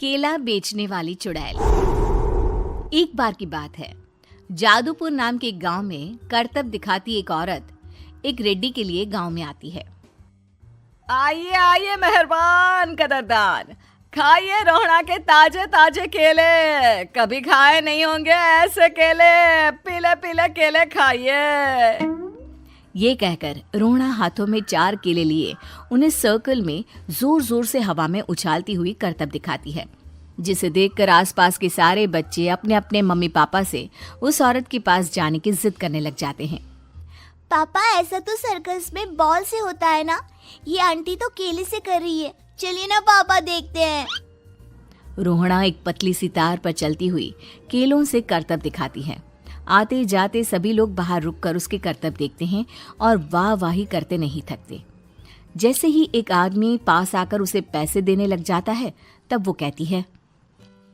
केला बेचने वाली चुड़ैल। एक बार की बात है, जादूपुर नाम के एक गांव में करतब दिखाती एक औरत एक रेड्डी के लिए गांव में आती है। आइए आइए मेहरबान कदरदान, खाइए रोहड़ा के ताजे ताजे केले। कभी खाए नहीं होंगे ऐसे केले, पीले पीले केले खाइए। ये कहकर रोहड़ा हाथों में 4 केले लिए उन्हें सर्कल में जोर जोर से हवा में उछालती हुई करतब दिखाती है, जिसे देखकर आसपास के सारे बच्चे अपने अपने मम्मी पापा से उस औरत के पास जाने की जिद करने लग जाते हैं। पापा, ऐसा तो सर्कस में बॉल से होता है ना, ये आंटी तो केले से कर रही है। चलिए ना पापा, देखते हैं। रोहड़ा एक पतली सी तार पर चलती हुई केलों से करतब दिखाती है। आते जाते सभी लोग बाहर रुककर उसके करतब देखते हैं और वाह वाही करते नहीं थकते। जैसे ही एक आदमी पास आकर उसे पैसे देने लग जाता है, तब वो कहती है,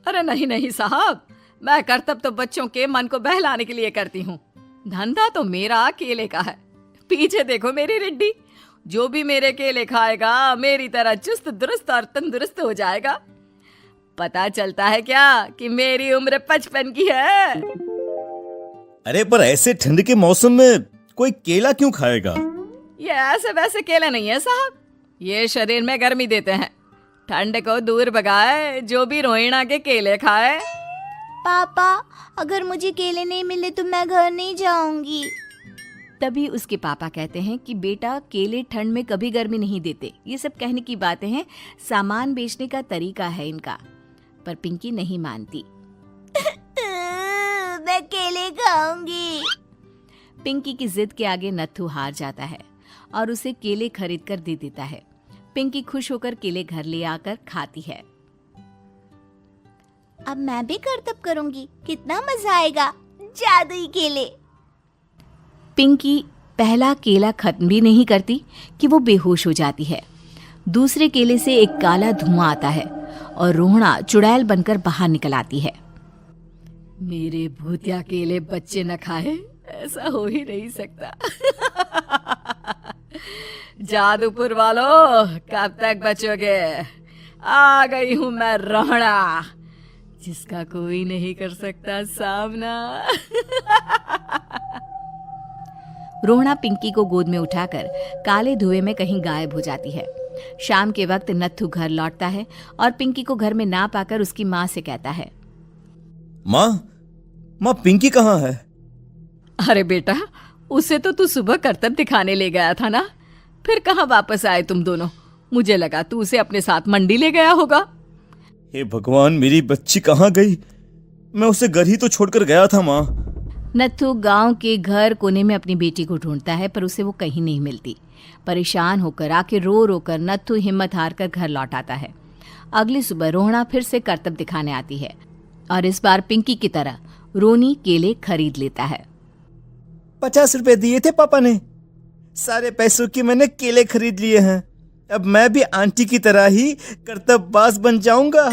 अरे नहीं नहीं साहब, मैं करतब तो बच्चों के मन को बहलाने के लिए करती हूँ। धंधा तो मेरा केले का है। पीछे देखो मेरी रिड्डी, जो भी मेरे केले खाएगा मेरी तरह चुस्त दुरुस्त और तंदुरुस्त हो जाएगा। पता चलता है क्या कि मेरी उम्र 55 की है। अरे पर ऐसे ठंड के मौसम में कोई केला क्यों खाएगा? ये ऐसे वैसे केले नहीं है साहब, ये शरीर में गर्मी देते हैं। ठंड को दूर भगाए जो भी रोहिणा के केले खाए। पापा, अगर मुझे केले नहीं मिले तो मैं घर नहीं जाऊंगी। तभी उसके पापा कहते हैं कि बेटा, केले ठंड में कभी गर्मी नहीं देते। ये सब कहने की बातें हैं, सामान बेचने का तरीका है इनका। पर पिंकी नहीं मानती। मैं केले खाऊंगी। पिंकी की जिद के आगे नत्थू हार जाता है और उसे केले खरीद कर दे देता है। पिंकी खुश होकर केले घर ले आकर खाती है। अब मैं भी करतब करूंगी, कितना मजा आएगा। जादुई केले। पिंकी पहला केला खत्म भी नहीं करती कि वो बेहोश हो जाती है। दूसरे केले से एक काला धुआं आता है और रोहड़ा चुड़ैल बनकर बाहर निकल आती है। मेरे भूतिया केले बच्चे न खाए, ऐसा हो ही नहीं सकता। जादूपुर वालों, कब तक बचोगे? आ गई हूं मैं रोहड़ा, जिसका कोई नहीं कर सकता सामना। रोहड़ा पिंकी को गोद में उठाकर काले धुएं में कहीं गायब हो जाती है। शाम के वक्त नत्थू घर लौटता है और पिंकी को घर में ना पाकर उसकी माँ से कहता है, माँ पिंकी कहाँ है? अरे बेटा, उसे तो तू सुबह करतब दिखाने ले गया था ना, फिर कहाँ वापस आए तुम दोनों? मुझे लगा तू उसे अपने साथ मंडी ले गया होगा। हे भगवान, मेरी बच्ची कहाँ गई? मैं उसे घर ही तो छोड़कर गया था माँ। नत्थू गांव के घर कोने में अपनी बेटी को ढूंढता है, पर उसे वो कहीं नहीं मिलती। परेशान होकर आखिर रो रो कर नत्थू हिम्मत हार कर घर लौट आता है। अगली सुबह रोहड़ा फिर से करतब दिखाने आती है और इस बार पिंकी की तरह रोनी केले खरीद लेता है। 50 रुपए दिए थे पापा ने, सारे पैसों की मैंने केले खरीद लिए हैं। अब मैं भी आंटी की तरह ही करतबबाज बन जाऊंगा।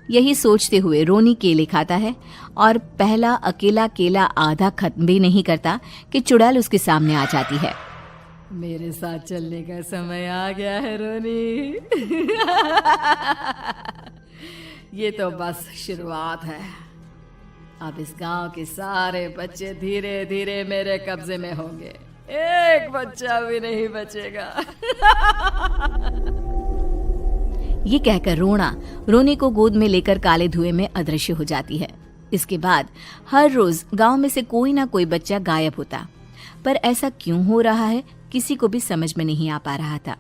यही सोचते हुए रोनी केले खाता है और पहला अकेला केला आधा खत्म भी नहीं करता कि चुड़ैल उसके सामने आ जाती है। मेरे साथ चलने का समय आ गया है रोनी। ये तो बस शुरुआत है। अब इस गांव के सारे बच्चे धीरे धीरे मेरे कब्जे में होंगे, एक बच्चा भी नहीं बचेगा। ये कहकर रोनी को गोद में लेकर काले धुएं में अदृश्य हो जाती है। इसके बाद हर रोज गांव में से कोई ना कोई बच्चा गायब होता, पर ऐसा क्यों हो रहा है किसी को भी समझ में नहीं आ पा रहा था।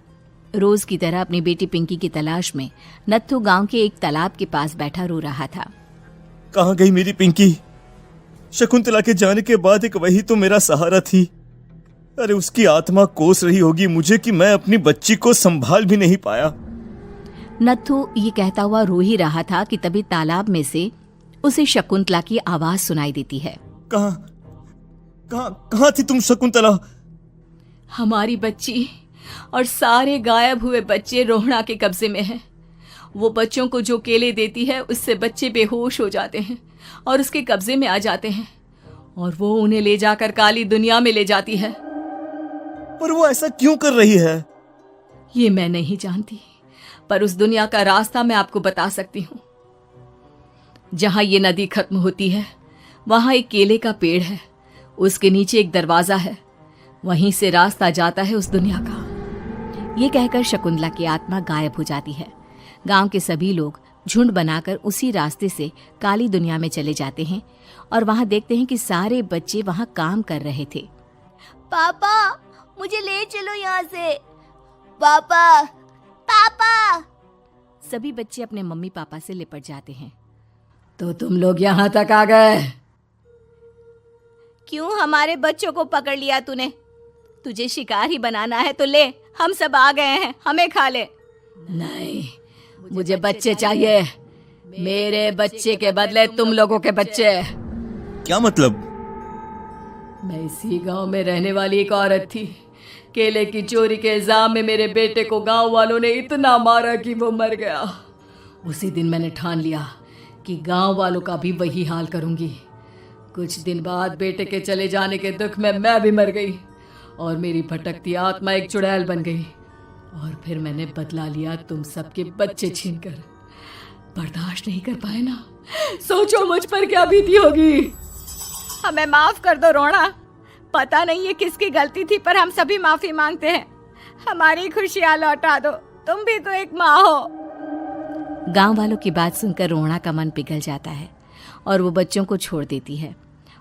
रोज की तरह अपनी बेटी पिंकी की तलाश में नत्थू गांव के एक तालाब के पास बैठा रो रहा था। कहाँ गई मेरी पिंकी? शकुंतला के जाने के बाद एक वही तो मेरा सहारा थी। अरे उसकी आत्मा कोस रही होगी मुझे कि मैं अपनी बच्ची को संभाल भी नहीं पाया। नत्थू ये कहता हुआ रो ही रहा था कि तभी तालाब में से उसे शकुंतला की आवाज सुनाई देती है। कहाँ थी तुम शकुंतला? हमारी बच्ची और सारे गायब हुए बच्चे रोहड़ा के कब्जे में हैं। वो बच्चों को जो केले देती है उससे बच्चे बेहोश हो जाते हैं और उसके कब्जे में आ जाते हैं और वो उन्हें ले जाकर काली दुनिया में ले जाती है। पर वो ऐसा क्यों कर रही है? ये मैं नहीं जानती, पर उस दुनिया का रास्ता मैं आपको बता सकती हूँ। जहां ये नदी खत्म होती है वहां एक केले का पेड़ है, उसके नीचे एक दरवाजा है, वहीं से रास्ता जाता है उस दुनिया का। ये कहकर शकुंतला की आत्मा गायब हो जाती है। गांव के सभी लोग झुंड बनाकर उसी रास्ते से काली दुनिया में चले जाते हैं और वहां देखते हैं कि सारे बच्चे वहां काम कर रहे थे। पापा मुझे ले चलो यहाँ से। पापा पापा। सभी बच्चे अपने मम्मी पापा से लिपट जाते हैं। तो तुम लोग यहाँ तक आ गए? क्यों हमारे बच्चों को पकड़ लिया तूने? तुझे शिकार ही बनाना है तो ले, हम सब आ गए हैं, हमें खा ले। नहीं, मुझे बच्चे चाहिए, मेरे बच्चे के बदले तुम लोगों के बच्चे। क्या मतलब? मैं इसी गांव में रहने वाली एक औरत थी। केले की चोरी के इल्जाम में मेरे बेटे को गांव वालों ने इतना मारा कि वो मर गया। उसी दिन मैंने ठान लिया कि गांव वालों का भी वही हाल करूंगी। कुछ दिन बाद बेटे के चले जाने के दुख में मैं भी मर गई और मेरी भटकती आत्मा एक चुड़ैल बन गई। और फिर मैंने बदला लिया तुम सबके बच्चे छीनकर। बर्दाश्त नहीं कर पाए ना, सोचो मुझ पर क्या बीती होगी। हमें माफ कर दो रोना, पता नहीं ये किसकी गलती थी पर हम सभी माफी मांगते हैं। हमारी खुशियां लौटा दो, तुम भी तो एक माँ हो। गांव वालों की बात सुनकर रोना का मन पिघल जाता है और वो बच्चों को छोड़ देती है।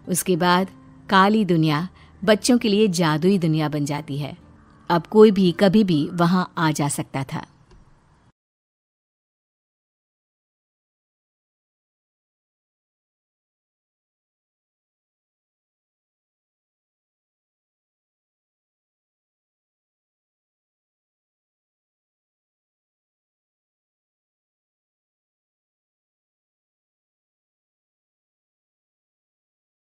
उसके बाद काली दुनिया बच्चों के लिए जादुई दुनिया बन जाती है। अब कोई भी कभी भी वहां आ जा सकता था।